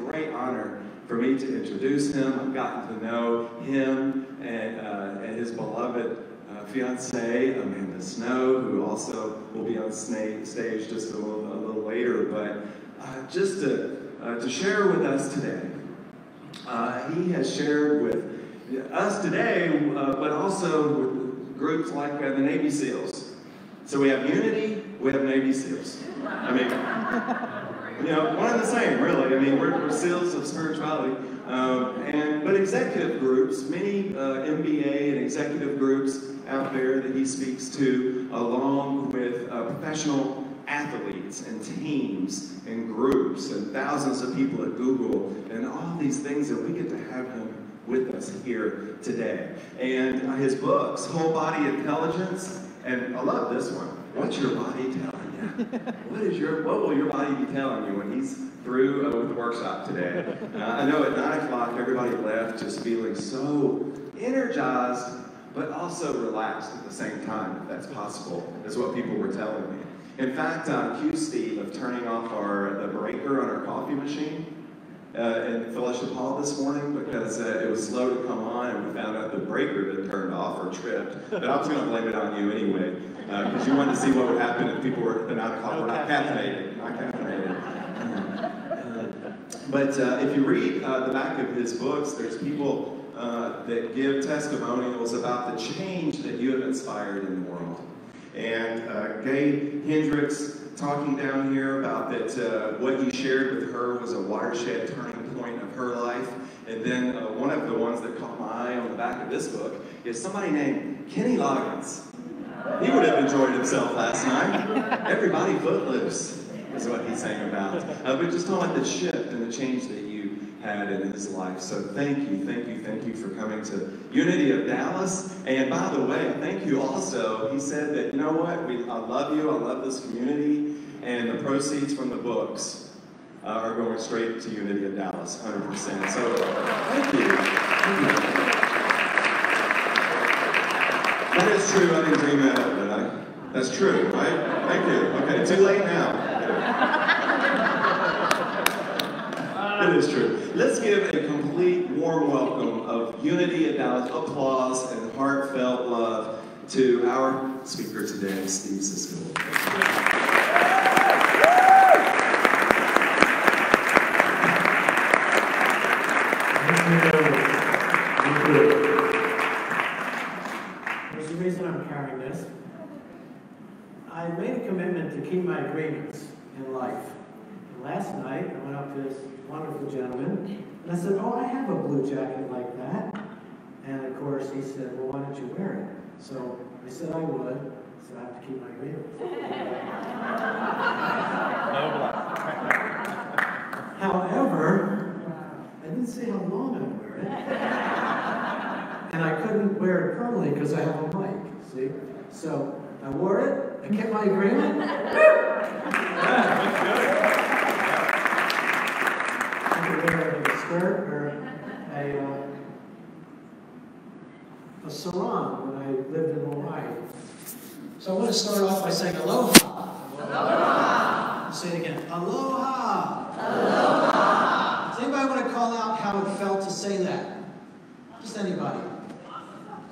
great honor for me to introduce him. I've gotten to know him and his beloved fiancée, Amanda Snow, who also will be on stage just a little later. But just to share with us today, he has shared with us today, but also with groups like the Navy SEALs. So we have Unity, we have Navy SEALs. I mean, you know, one and the same, really. I mean, we're SEALs of spirituality. But executive groups, many MBA and executive groups out there that he speaks to, along with professional athletes and teams and groups and thousands of people at Google and all these things, that we get to have him with us here today. And his books, Whole Body Intelligence, and I love this one. What's your body telling you? What will your body be telling you when he's through with the workshop today? I know at 9 o'clock everybody left just feeling so energized, but also relaxed at the same time, if that's possible, is what people were telling me. In fact, I accused Steve of turning off the breaker on our coffee machine in Fellowship Hall this morning because it was slow to come on, and we found out the breaker had turned off or tripped. But I was going to blame it on you anyway, because you wanted to see what would happen if people were at 9 o'clock were not caffeinated. But if you read the back of his books, there's people that give testimonials about the change that you have inspired in the world. And Gay Hendricks talking down here about that what he shared with her was a watershed turning point of her life. And then one of the ones that caught my eye on the back of this book is somebody named Kenny Loggins. He would have enjoyed himself last night. Everybody footloose is what he's saying about. But just talking about the shift and the change that you had in his life. So thank you for coming to Unity of Dallas. And by the way, thank you also. He said that, you know what, I love you, I love this community, and the proceeds from the books are going straight to Unity of Dallas, 100%. So thank you. That is true, I didn't dream that up, did I? That's true, right? Thank you. Okay, too late now. It is true. Let's give a complete warm welcome of Unity of Dallas, applause and heartfelt love to our speaker today, Steve Sisgold. Thank you. There's a reason I'm carrying this. I made a commitment to keep my agreements in life. And last night, I went up to this wonderful gentleman, and I said, oh, I have a blue jacket like that. And of course, he said, well, why don't you wear it? So I said I would, so I have to keep my agreement. However, I didn't say how long I'd wear it. And I couldn't wear it permanently because I have a mic, see? So I wore it, I kept my agreement. Skirt or a sarong when I lived in Hawaii. So I want to start off by saying aloha. Aloha. Say it again. Aloha. Aloha. Does anybody want to call out how it felt to say that? Just anybody.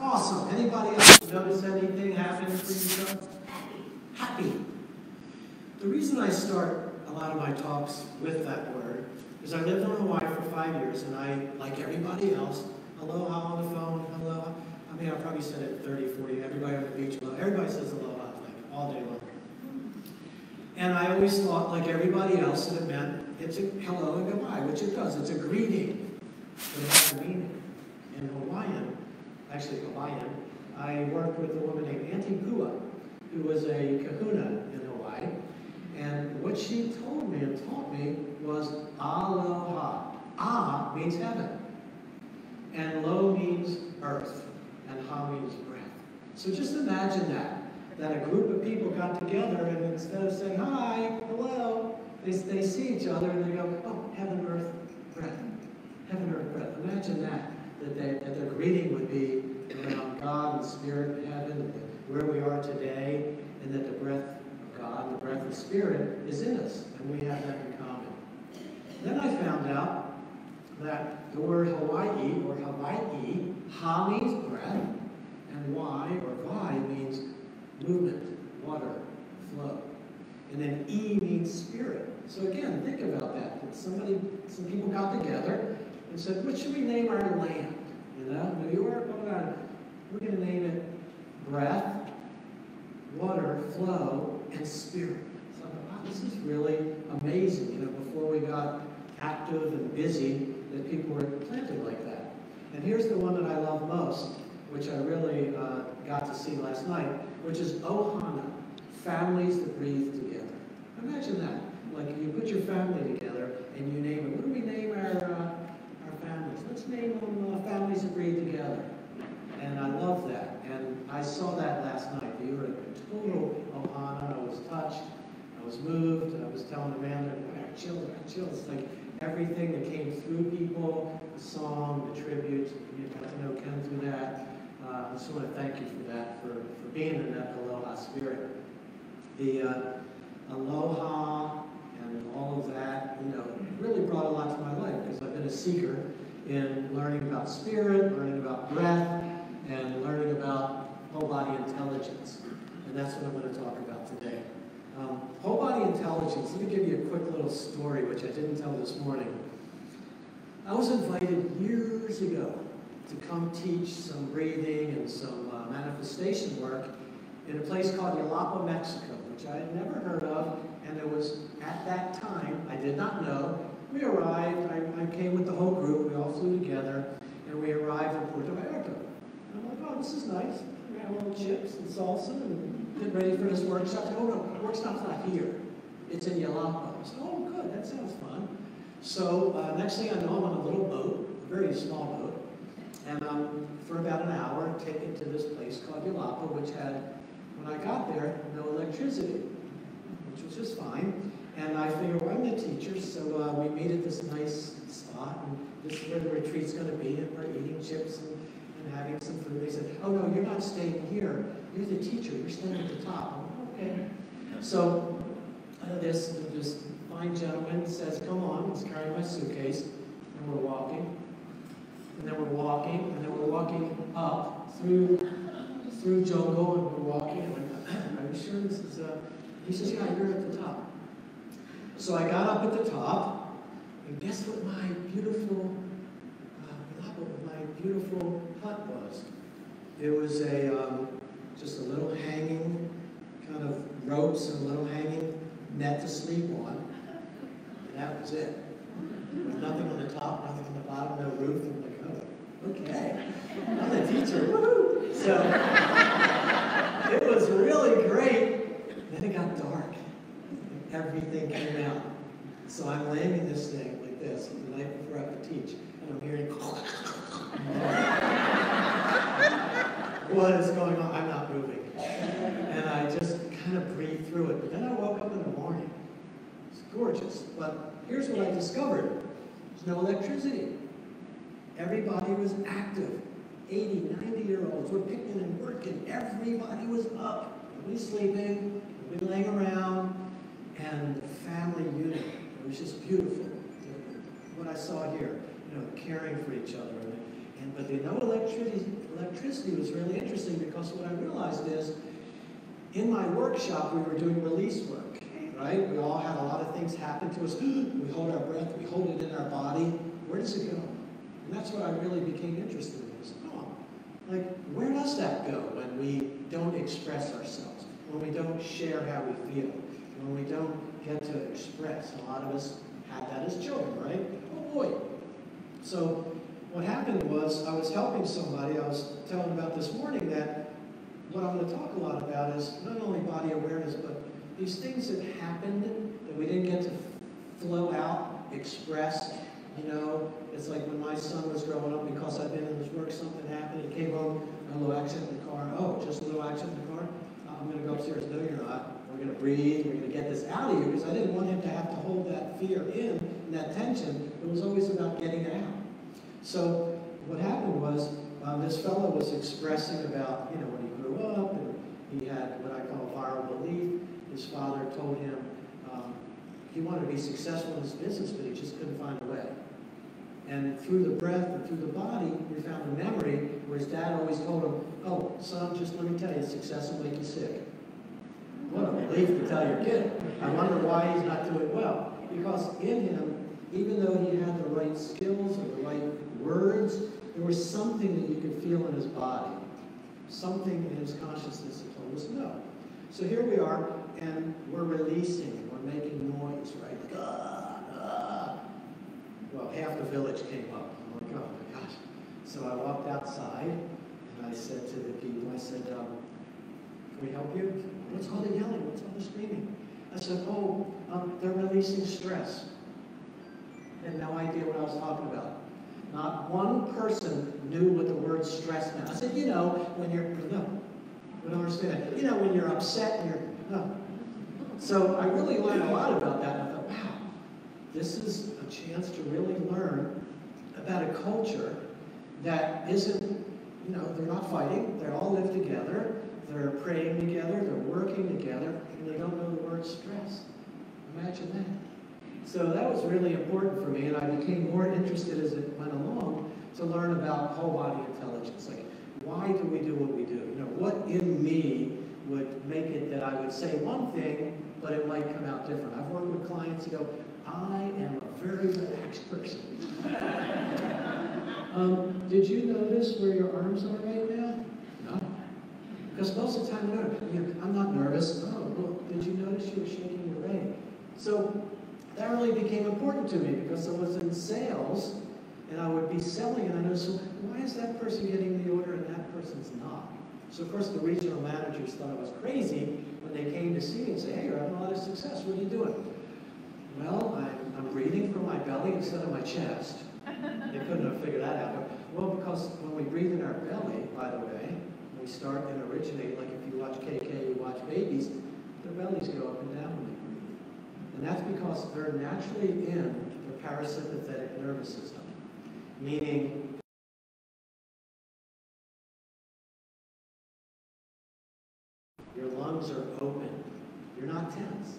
Awesome. Anybody else notice anything happening for yourself? Happy. The reason I start a lot of my talks with that word is I lived in Hawaii for 5 years, and I, like everybody else, aloha on the phone, aloha. I mean, I probably said it 30, 40, everybody on the beach, everybody says aloha, like, all day long. And I always thought, like everybody else, that it meant it's a hello and goodbye, which it does. It's a greeting, but it has a meaning. In Hawaiian, I worked with a woman named Auntie Pua, who was a kahuna in Hawaii. And what she told me and taught me was aloha. Ah means heaven. And lo means earth. And ha means breath. So just imagine that a group of people got together, and instead of saying hi, hello, they see each other and they go, oh, heaven, earth, breath. Heaven, earth, breath. Imagine that their greeting would be around God and Spirit and heaven, where we are today, and that the breath of God, the breath of Spirit, is in us, and we have that in common. Then I found out that the word Hawaii or Hawaii, ha means breath, and Y or Vi means movement, water, flow. And then E means spirit. So again, think about that. Some people got together and said, what should we name our land? You know, New York, we're going to name it breath, water, flow, and spirit. So I thought, wow, this is really amazing. You know, before we got active and busy, that people were planted like that. And here's the one that I love most, which I really got to see last night, which is Ohana, families that breathe together. Imagine that. Like you put your family together and you name it. What do we name our families? Let's name them families that breathe together. And I love that. And I saw that last night. You were a total Ohana. I was touched. I was moved. I was telling the man, our children. It's like everything that came through people, the song, the tribute. You got to know Ken through that. I just want to thank you for that, for being in that aloha spirit. The aloha and all of that, you know, really brought a lot to my life because I've been a seeker in learning about spirit, learning about breath, and learning about whole body intelligence. And that's what I'm going to talk about today. Whole body intelligence, let me give you a quick little story, which I didn't tell this morning. I was invited years ago to come teach some breathing and some manifestation work in a place called Yalapa, Mexico, which I had never heard of, and it was at that time, I did not know. We arrived, I came with the whole group, we all flew together, and we arrived in Puerto Vallarta. And I'm like, oh, this is nice. We had little chips and salsa and get ready for this workshop. Oh no, the workshop's not here. It's in Yalapa. I said, oh good, that sounds fun. So next thing I know, I'm on a little boat, a very small boat, and for about an hour, taken to this place called Yalapa, which had, when I got there, no electricity, which was just fine. And I figured, well, I'm the teacher, so we meet at this nice spot, and this is where the retreat's going to be, and we're eating chips and having some food. They said, oh no, you're not staying here. You're the teacher. You're staying at the top. I'm like, okay. So this fine gentleman says, come on. He's carrying my suitcase, and we're walking. And then we're walking, and then we're walking up through jungle, and we're walking. And I'm like, are you sure this is He says, yeah, you're at the top. So I got up at the top, and guess what my beautiful hut was? It was just a little hanging kind of ropes and a little hanging net to sleep on, and that was it. With nothing on the top, nothing on the bottom, no roof. I'm like, oh, okay, I'm the teacher, woohoo! So it was really great. Then it got dark. Everything came out. So I'm laying in this thing like this the night before I have to teach, and I'm hearing, what is going on? I'm not moving. And I just kind of breathed through it. But then I woke up in the morning. It's gorgeous. But here's what I discovered. There's no electricity. Everybody was active. 80, 90-year-olds were picking and working. Everybody was up. Nobody sleeping. Nobody laying around. And the family unit, it was just beautiful. What I saw here, you know, caring for each other. But the no electricity was really interesting because what I realized is, in my workshop, we were doing release work, right? We all had a lot of things happen to us. We hold our breath, we hold it in our body. Where does it go? And that's what I really became interested in. I said, oh, like, where does that go when we don't express ourselves, when we don't share how we feel, when we don't get to express? A lot of us had that as children, right? Oh boy. So what happened was, I was helping somebody, I was telling about this morning that what I'm going to talk a lot about is not only body awareness, but these things that happened that we didn't get to flow out, express. You know, it's like when my son was growing up, because I've been in his work, something happened, he came home, a little accident in the car. Oh, just a little accident in the car? I'm going to go upstairs. No, you're not. We're going to breathe, we're going to get this out of you, because I didn't want him to have to hold that fear in and that tension. It was always about getting it out. So what happened was, this fellow was expressing about, you know, when he grew up, and he had what I call viral belief. His father told him he wanted to be successful in his business, but he just couldn't find a way. And through the breath and through the body, we found a memory where his dad always told him, oh, son, just let me tell you, success will make you sick. What a relief to tell your kid. I wonder why he's not doing well. Because in him, even though he had the right skills and the right words, there was something that you could feel in his body. Something in his consciousness that told us no. So here we are, and we're releasing, we're making noise, right? Like, Well, half the village came up. I'm like, oh my gosh. So I walked outside, and I said to the people, I said, can we help you? What's all the yelling? What's all the screaming? I said, oh, they're releasing stress. Had no idea what I was talking about. Not one person knew what the word stress meant. I said, you know, when you're, no, we don't understand. You know, when you're upset and you're, no. So I really learned a lot about that, and I thought, wow, this is a chance to really learn about a culture that isn't, you know, they're not fighting, they all live together, they're praying together, they're working together, and they don't know the word stress. Imagine that. So that was really important for me, and I became more interested as it went along to learn about whole body intelligence. Like, why do we do what we do? You know, what in me would make it that I would say one thing, but it might come out different. I've worked with clients who go, I am a very relaxed person. Did you notice where your arms are right now? No. Because most of the time, no, I'm not nervous. Oh, well, did you notice you were shaking your leg? So that really became important to me because I was in sales and I would be selling and I noticed, so why is that person getting the order and that person's not? So of course the regional managers thought I was crazy when they came to see me and say, hey, you're having a lot of success, what are you doing? Well, I'm breathing from my belly instead of my chest. They couldn't have figured that out. Well, because when we breathe in our belly, by the way, we start and originate, like if you watch KK, you watch babies, their bellies go up and down when they breathe. And that's because they're naturally in the parasympathetic nervous system, meaning your lungs are open. You're not tense.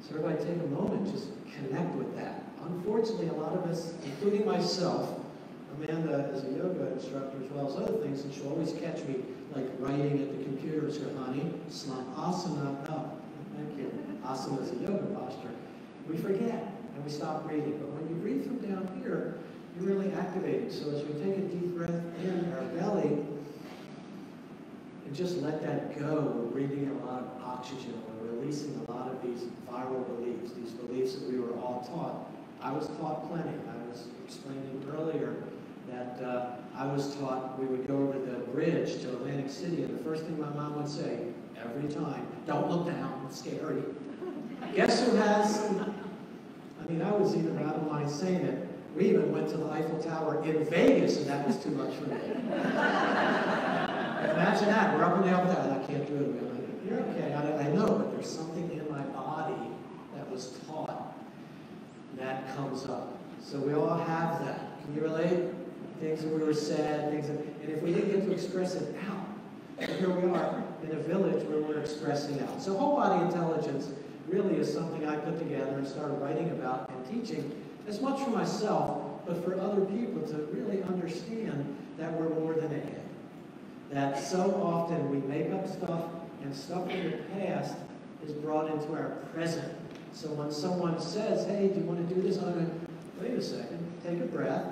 So everybody take a moment, just connect with that. Unfortunately, a lot of us, including myself, Amanda is a yoga instructor as well as other things, and she'll always catch me like writing at the computer and say, honey, asana, no, thank you. Asana is a yoga posture. We forget and we stop breathing. But when you breathe from down here, you're really activated. So as we take a deep breath in our belly, and just let that go, we're breathing in a lot of oxygen. We're releasing a lot of these viral beliefs, these beliefs that we were all taught. I was taught plenty. I was explaining earlier that I was taught we would go over the bridge to Atlantic City, and the first thing my mom would say every time, don't look down, it's scary. Guess who has, I mean, I was even out of mind saying it. We even went to the Eiffel Tower in Vegas, and that was too much for me. Imagine that, we're up in the Eiffel Tower, I can't do it. You're okay, I know, but there's something in my body that was taught that comes up. So we all have that. Can you relate? Things that we were said, things that, and if we didn't get to express it out, so here we are in a village where we're expressing out. So whole body intelligence really is something I put together and started writing about and teaching, as much for myself, but for other people to really understand that we're more than a head. That so often we make up stuff, and stuff from the past is brought into our present. So when someone says, hey, do you want to do this? I'm going to, wait a second, take a breath,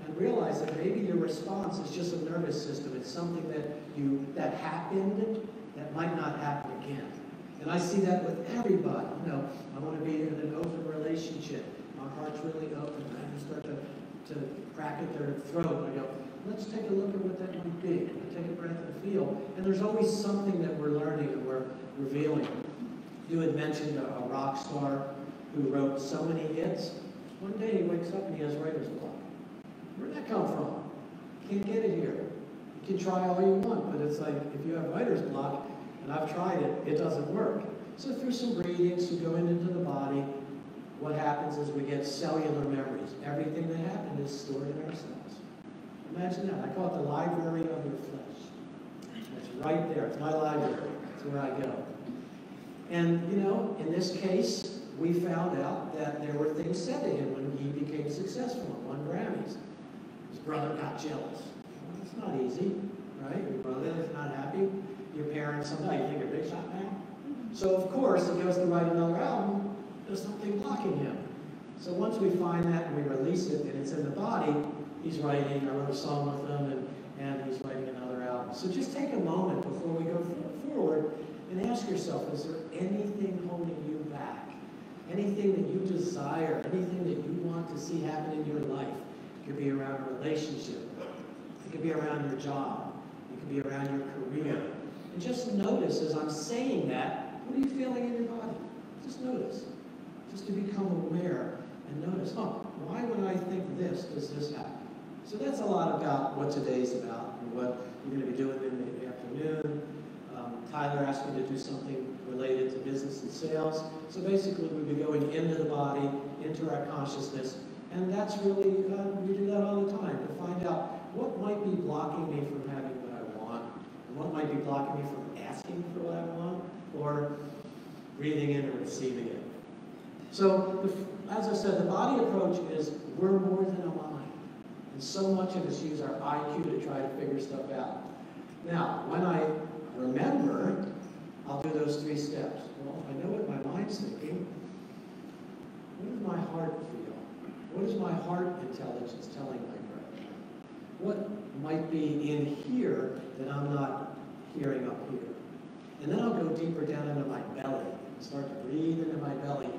and realize that maybe your response is just a nervous system. It's something that happened that might not happen again. And I see that with everybody. You know, I want to be in an open relationship. My heart's really open. I start to crack at their throat. And I go, let's take a look at what that might be. Take a breath and feel. And there's always something that we're learning and we're revealing. You had mentioned a rock star who wrote so many hits. One day he wakes up and he has writer's block. Where'd that come from? Can't get it here. You can try all you want, but it's like if you have writer's block, and I've tried it, it doesn't work. So through some breathings, we go into the body. What happens is we get cellular memories. Everything that happened is stored in our cells. Imagine that. I call it the library of your flesh. It's right there. It's my library. It's where I go. And, you know, in this case, we found out that there were things said to him when he became successful. brother got jealous. Well, it's not easy, right? Your brother is not happy. Your parents, sometimes you think you're a big shot now. So of course, he goes to write another album, there's something blocking him. So once we find that and we release it and it's in the body, he's writing, I wrote a song with him, and he's writing another album. So just take a moment before we go forward and ask yourself, is there anything holding you back? Anything that you desire, anything that you want to see happen in your life? It could be around a relationship. It could be around your job. It could be around your career. And just notice as I'm saying that, what are you feeling in your body? Just notice. Just to become aware and notice, why when I think this, does this happen? So that's a lot about what today's about and what you're going to be doing in the afternoon. Tyler asked me to do something related to business and sales. So basically we'll be going into the body, into our consciousness, and that's really, we do that all the time to find out what might be blocking me from having what I want, and what might be blocking me from asking for what I want, or breathing in and receiving it. So, as I said, the body approach is we're more than a mind. And so much of us use our IQ to try to figure stuff out. Now, when I remember, I'll do those 3 steps. Well, I know what my mind's thinking. What does my heart feel? What is my heart intelligence telling my brain? What might be in here that I'm not hearing up here? And then I'll go deeper down into my belly and start to breathe into my belly.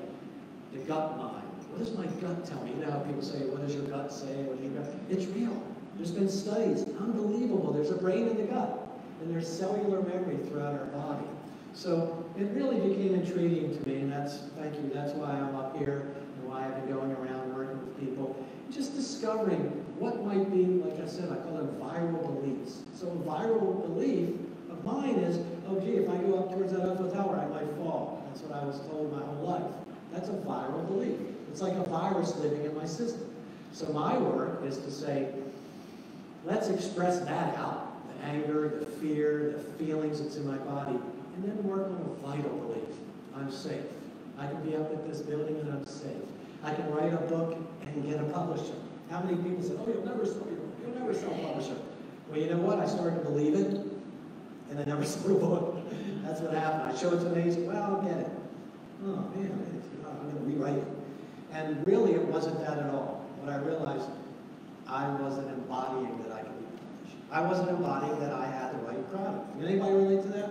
The gut mind. What does my gut tell me? You know how people say, what does your gut say? What does your gut? It's real. There's been studies. Unbelievable. There's a brain in the gut. And there's cellular memory throughout our body. So it really became intriguing to me, and thank you, that's why I'm up here and why I've been going around working with people. Just discovering what might be, like I said, I call them viral beliefs. So a viral belief of mine is, oh gee, if I go up towards that Eiffel Tower, I might fall. That's what I was told my whole life. That's a viral belief. It's like a virus living in my system. So my work is to say, let's express that out. The anger, the fear, the feelings that's in my body, and then work on a vital belief. I'm safe. I can be up at this building and I'm safe. I can write a book and get a publisher. How many people say, oh, you'll never sell a publisher. Well, you know what? I started to believe it, and I never sold a book. That's what happened. I showed it to me, and he said, well, I'll get it. Oh, man, I'm going to rewrite it. And really, it wasn't that at all. What I realized, I wasn't embodying that I could be published. I wasn't embodying that I had the right product. Anybody relate to that?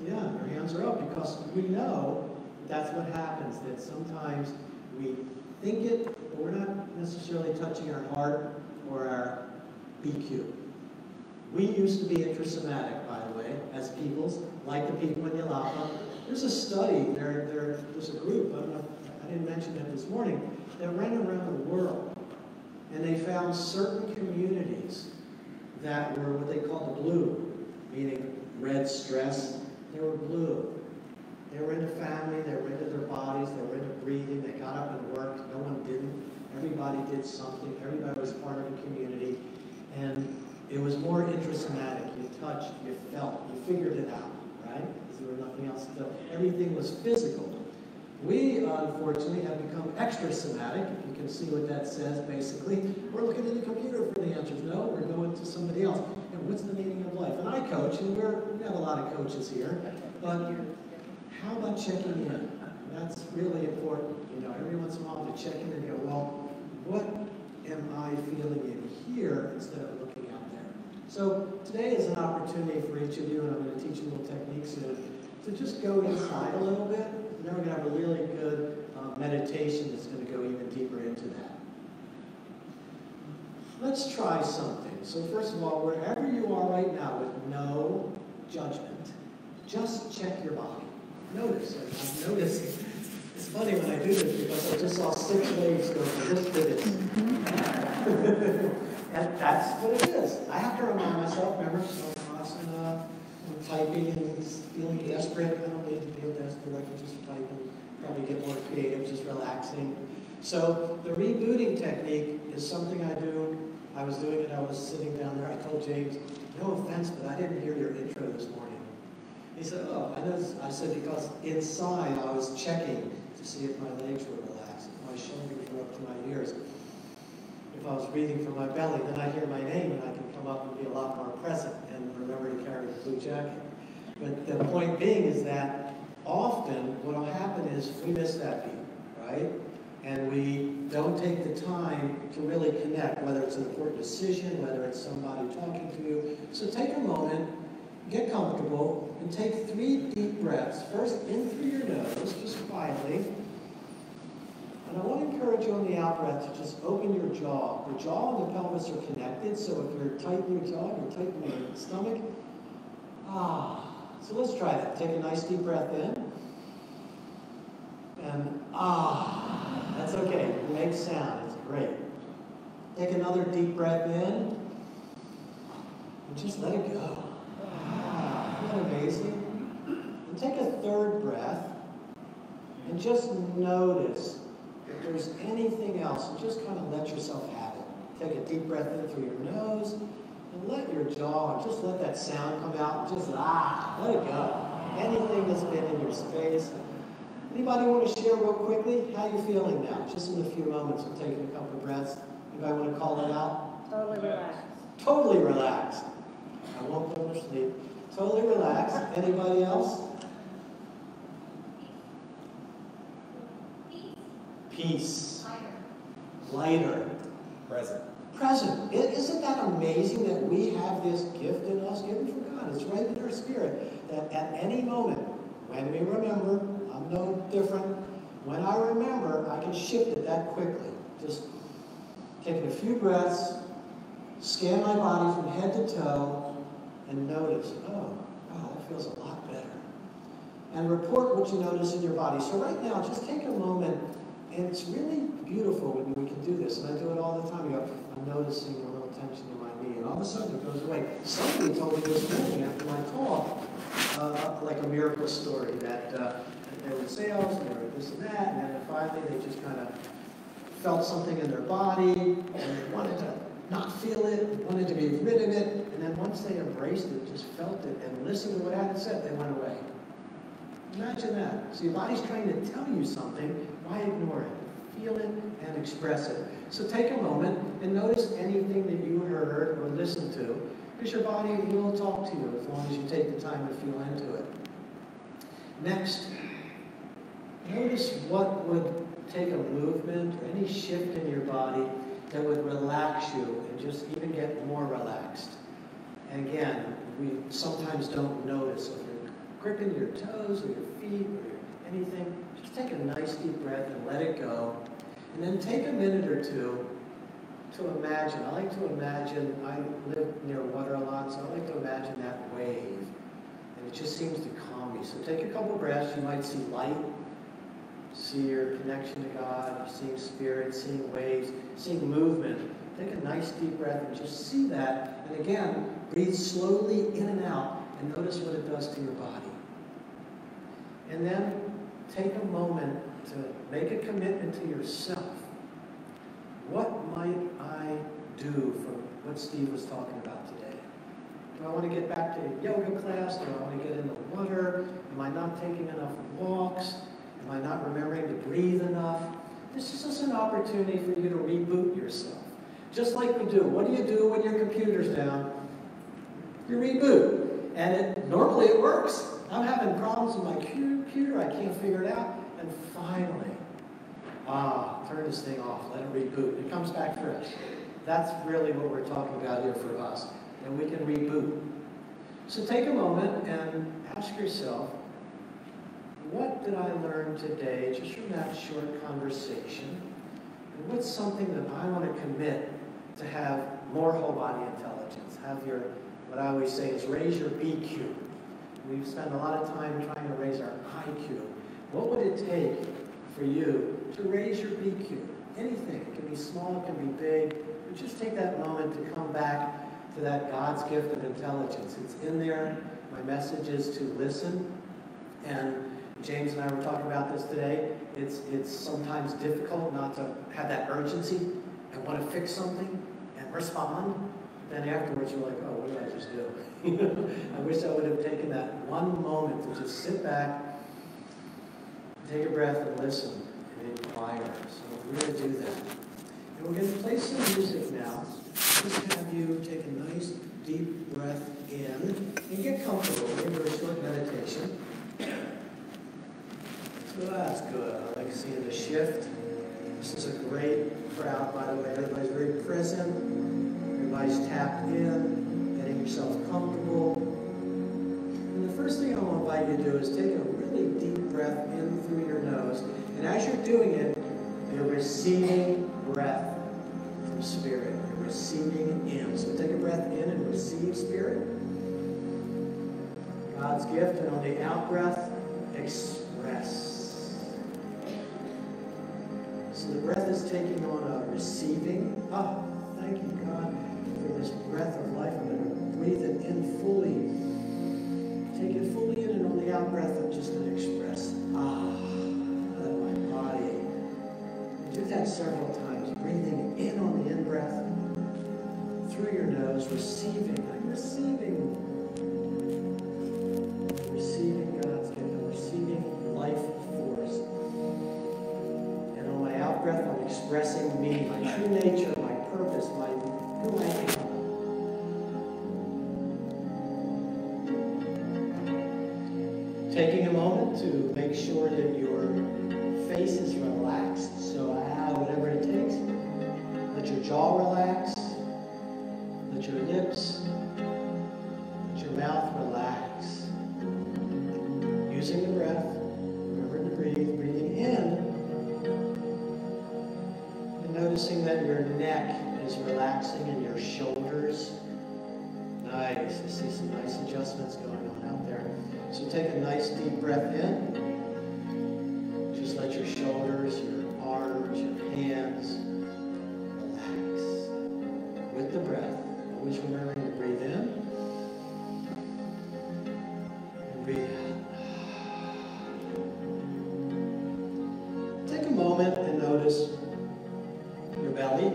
Yeah, your hands are up, because we know that's what happens, that sometimes we think it, but we're not necessarily touching our heart or our BQ. We used to be intrasomatic, by the way, as peoples, like the people in Yalapa. There's a study, there's a group, I didn't mention it this morning, that ran around the world, and they found certain communities that were what they call the blue, meaning red stress. They were blue. They were into family, they were into their bodies, they were into breathing, they got up and worked, no one didn't. Everybody did something, everybody was part of a community, and it was more intrasomatic. You touched, you felt, you figured it out, right? Because there was nothing else to do. Everything was physical. We, unfortunately, have become extrasomatic. If you can see what that says, basically. We're looking at the computer for the answers. No, we're going to somebody else. And what's the meaning of life? And I coach, and we have a lot of coaches here. But how about checking in? That's really important. You know, every once in a while to check in and go, well, what am I feeling in here instead of looking out there? So today is an opportunity for each of you, and I'm going to teach you little techniques to just go inside a little bit. And then we're going to have a really good meditation that's going to go even deeper into that. Let's try something. So first of all, wherever you are right now with no judgment, just check your body. Notice. I'm noticing. It's funny when I do this because I just saw 6 waves go from this to this. And that's what it is. I have to remind myself, remember, I'm typing and feeling desperate. I don't need to feel desperate. I can just type and probably get more creative, just relaxing. So the rebooting technique is something I do. I was doing it. I was sitting down there. I told James, no offense, but I didn't hear your intro this morning. He said, oh, I said, because inside I was checking to see if my legs were relaxed, if my shoulders were up to my ears, if I was breathing from my belly. Then I hear my name and I can come up and be a lot more present and remember to carry the blue jacket. But the point being is that often what will happen is we miss that beat, right? And we don't take the time to really connect, whether it's an important decision, whether it's somebody talking to you. So take a moment, get comfortable, and take 3 deep breaths. First, in through your nose, just quietly. And I want to encourage you on the out-breath to just open your jaw. The jaw and the pelvis are connected, so if you're tight in your jaw, you're tight in your stomach. So let's try that. Take a nice deep breath in. And that's okay. It makes sound. It's great. Take another deep breath in. And just let it go. Isn't that amazing? And take a third breath. And just notice if there's anything else. And just kind of let yourself have it. Take a deep breath in through your nose. And let your jaw, just let that sound come out. And just let it go. Anything that's been in your space. Anybody want to share real quickly? How are you feeling now? Just in a few moments, we're taking a couple of breaths. Anybody want to call it out? Totally relaxed. Totally relaxed. I won't put them to sleep. Totally relaxed. Anybody else? Peace. Lighter. Present. Present. Isn't that amazing that we have this gift in us, given from God? It's right in our spirit that at any moment, when we remember, I'm no different, when I remember, I can shift it that quickly. Just taking a few breaths, scan my body from head to toe, and notice, oh, wow, that feels a lot better. And report what you notice in your body. So right now, just take a moment, and it's really beautiful when we can do this, and I do it all the time. You go, I'm noticing a little tension in my knee, and all of a sudden it goes away. Somebody told me this morning after my talk, like a miracle story, that they were in sales, and they were this and that, and then finally they just kind of felt something in their body, and they wanted to not feel it, wanted to be rid of it, and then once they embraced it, just felt it, and listened to what I had said, they went away. Imagine that. So your body's trying to tell you something, why ignore it? Feel it and express it. So take a moment and notice anything that you heard or listened to, because your body will talk to you as long as you take the time to feel into it. Next, notice what would take a movement or any shift in your body that would relax you and just even get more relaxed. And again, we sometimes don't notice. So if you're gripping your toes or your feet or anything, just take a nice deep breath and let it go. And then take a minute or two to imagine. I like to imagine, I live near water a lot, so I like to imagine that wave. And it just seems to calm me. So take a couple breaths. You might see light, see your connection to God, seeing spirit, seeing waves, seeing movement. Take a nice deep breath and just see that. And again, breathe slowly in and out and notice what it does to your body. And then take a moment to make a commitment to yourself. What might I do from what Steve was talking about today? Do I want to get back to yoga class? Do I want to get in the water? Am I not taking enough walks? Am I not remembering to breathe enough? This is just an opportunity for you to reboot yourself. Just like we do. What do you do when your computer's down? You reboot. And normally it works. I'm having problems with my computer. I can't figure it out. And finally, turn this thing off. Let it reboot. It comes back fresh. That's really what we're talking about here for us. And we can reboot. So take a moment and ask yourself, what did I learn today just from that short conversation? And what's something that I want to commit to have more whole body intelligence? Have your, what I always say is raise your BQ. We've spent a lot of time trying to raise our IQ. What would it take for you to raise your BQ? Anything. It can be small, it can be big. But just take that moment to come back to that God's gift of intelligence. It's in there. My message is to listen. And James and I were talking about this today. It's sometimes difficult not to have that urgency and want to fix something and respond. Then afterwards you're like, oh, what did I just do? I wish I would have taken that one moment to just sit back, take a breath and listen and inquire. So we're going to do that. And We're going to play some music now. Just have you take a nice deep breath in and get comfortable. We're going to do a short meditation. So that's good. I like seeing the shift. This is a great crowd, by the way. Everybody's very present. Everybody's tapped in, getting yourself comfortable. And the first thing I want to invite you to do is take a really deep breath in through your nose. And as you're doing it, you're receiving breath from Spirit. You're receiving in. So take a breath in and receive Spirit. God's gift. And on the out breath, express. So the breath is taking on a receiving. Ah, thank you, God, for this breath of life. I'm going to breathe it in fully. Take it fully in, and on the out breath, I'm just going to express. Ah, out of my body. Do that several times. Breathing in on the in breath, through your nose, receiving. I'm receiving. I'm receiving God's gift. I'm receiving life force. Out breath, I'm expressing me, my true nature, my purpose, who I am. Taking a moment to make sure that your face is relaxed. So whatever it takes. Let your jaw relax. Let your lips, let your mouth relax. Using the breath, remember to breathe, breathing in. Noticing that your neck is relaxing and your shoulders. Nice. I see some nice adjustments going on out there. So take a nice deep breath in. Just let your shoulders, your arms, your hands relax. With the breath. Always remembering to breathe in. And breathe out. Take a moment and notice your belly.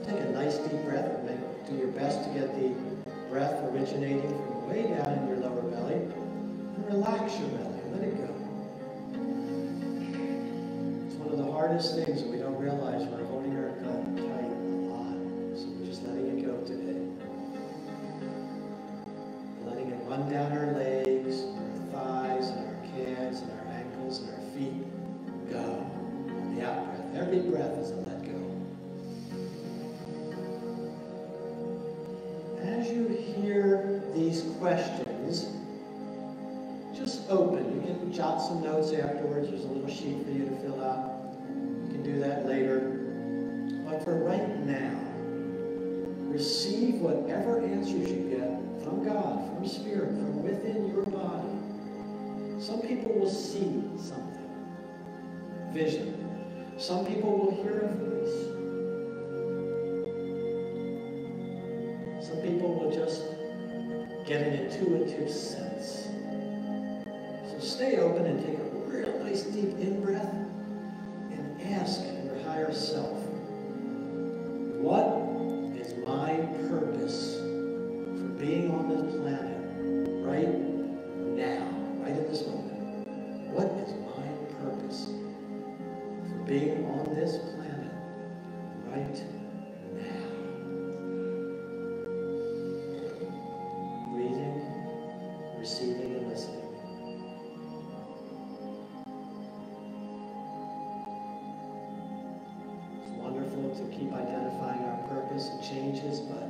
Take a nice deep breath and do your best to get the breath originating from way down in your lower belly. And relax your belly. Let it go. It's one of the hardest things that we don't realize. We're holding our gut tight a lot. So we're just letting it go today. Letting it run down our legs, our thighs, and our calves, and our ankles, and our feet. Go. On the out breath. Every breath is a let go. As you hear these questions, just open. You can jot some notes afterwards. There's a little sheet for you to fill out. You can do that later. But for right now, receive whatever answers you get from God, from Spirit, from within your body. Some people will see something. Vision. Some people will hear a voice. Some people will just get an intuitive sense. So stay open and take a real nice deep in-breath and ask your higher self, what is my purpose for being on this planet right now, right in this moment? What is my purpose being on this planet right now? Breathing, receiving, and listening. It's wonderful to keep identifying our purpose. It changes, but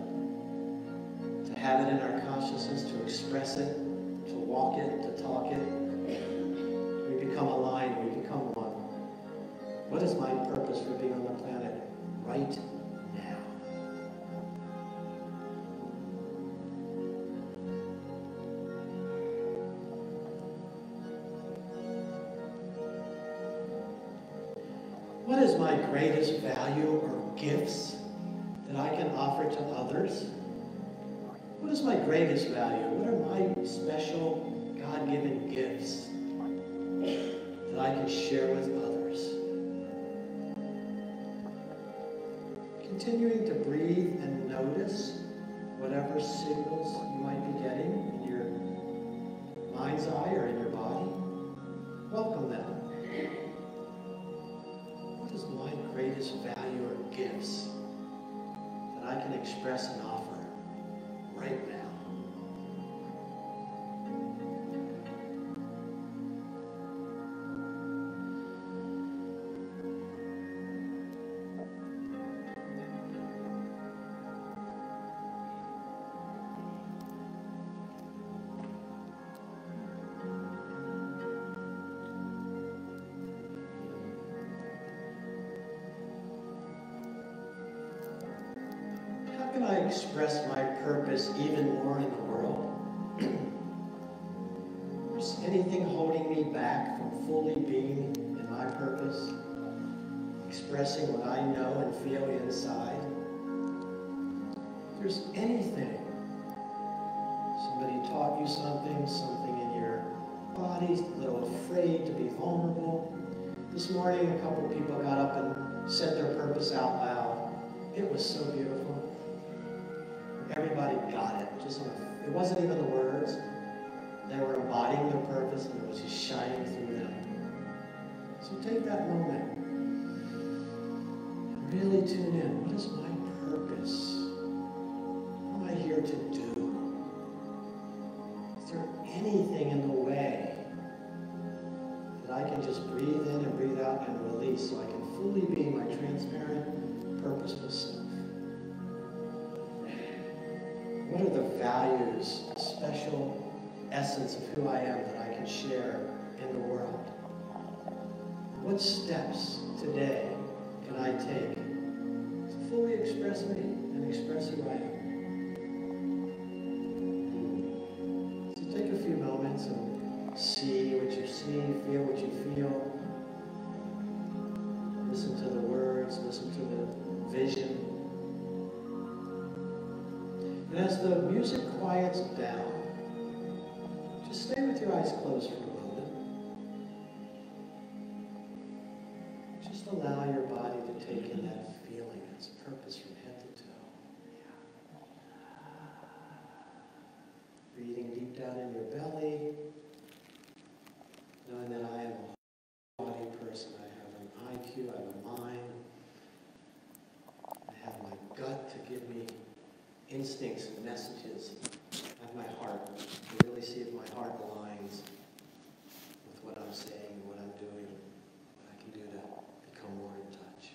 to have it in our consciousness, to express it, to walk it, to talk it, we become aligned, we become one. What is my purpose for being on the planet right now? What is my greatest value or gifts that I can offer to others? What is my greatest value? What are my special God-given gifts that I can share with others? Continuing to breathe and notice whatever signals you might be getting in your mind's eye or in your body. Welcome them. What is my greatest value or I can express and offer right now. How can I express my purpose even more in the world? Is anything holding me back from fully being in my purpose? Expressing what I know and feel inside? If there's anything, somebody taught you something, something in your body, a little afraid to be vulnerable. This morning, a couple of people got up and said their purpose out loud. It was so beautiful. Everybody got it. It wasn't even the words. They were embodying their purpose, and it was just shining through them. So take that moment and really tune in. What is my purpose? What am I here to do? Is there anything in the way that I can just breathe in and breathe out and release so I can fully be my transparent, purposeful self? What are the values, special essence of who I am that I can share in the world? What steps today can I take to fully express me and express who I am? So take a few moments and see what you see, feel what you feel. Listen to the words, listen to the vision. And as the music quiets down, just stay with your eyes closed for a moment. Just allow your body to take in that feeling, its purpose from head to toe. Breathing deep down in your belly, knowing that I am a body person. I have an IQ, I have a mind. I have my gut to give me instincts and messages. I have my heart to really see if my heart aligns with what I'm saying and what I'm doing, what I can do to become more in touch.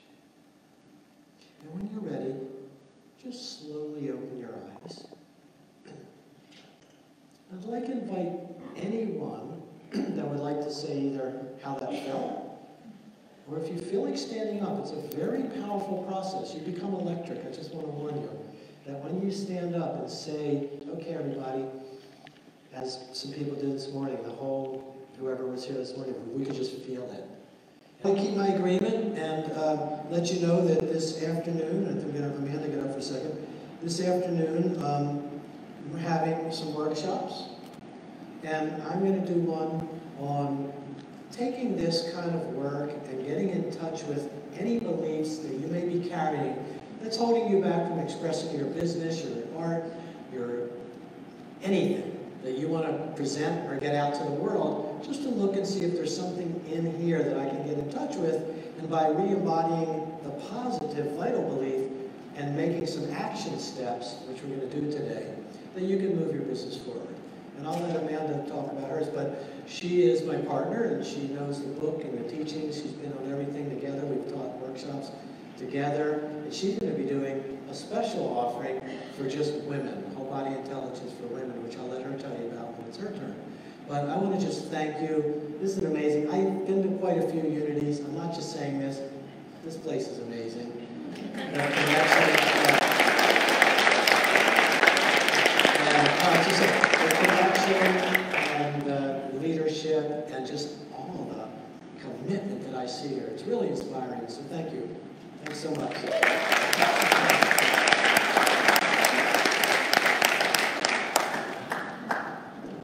And when you're ready, just slowly open your eyes. I'd like to invite anyone that would like to say either how that felt, or if you feel like standing up. It's a very powerful process. You become electric. I just want to warn you that when you stand up and say, okay, everybody, as some people did this morning, whoever was here this morning, we could just feel it. I'll keep my agreement and let you know that this afternoon, I think I'm going to have Amanda get up for a second, this afternoon we're having some workshops, and I'm going to do one on taking this kind of work and getting in touch with any beliefs that you may be carrying that's holding you back from expressing your business, your art, your anything that you want to present or get out to the world, just to look and see if there's something in here that I can get in touch with, and by re-embodying the positive vital belief and making some action steps, which we're going to do today, that you can move your business forward. And I'll let Amanda talk about hers, but she is my partner, and she knows the book and the teachings. She's been on everything together. We've taught workshops together, and she's going to be doing a special offering for just women, whole body intelligence for women, which I'll let her tell you about when it's her turn. But I want to just thank you. This is amazing. I've been to quite a few unities. I'm not just saying this. This place is amazing. The connection and the leadership and just all the commitment that I see here. It's really inspiring. So thank you. Thanks so much.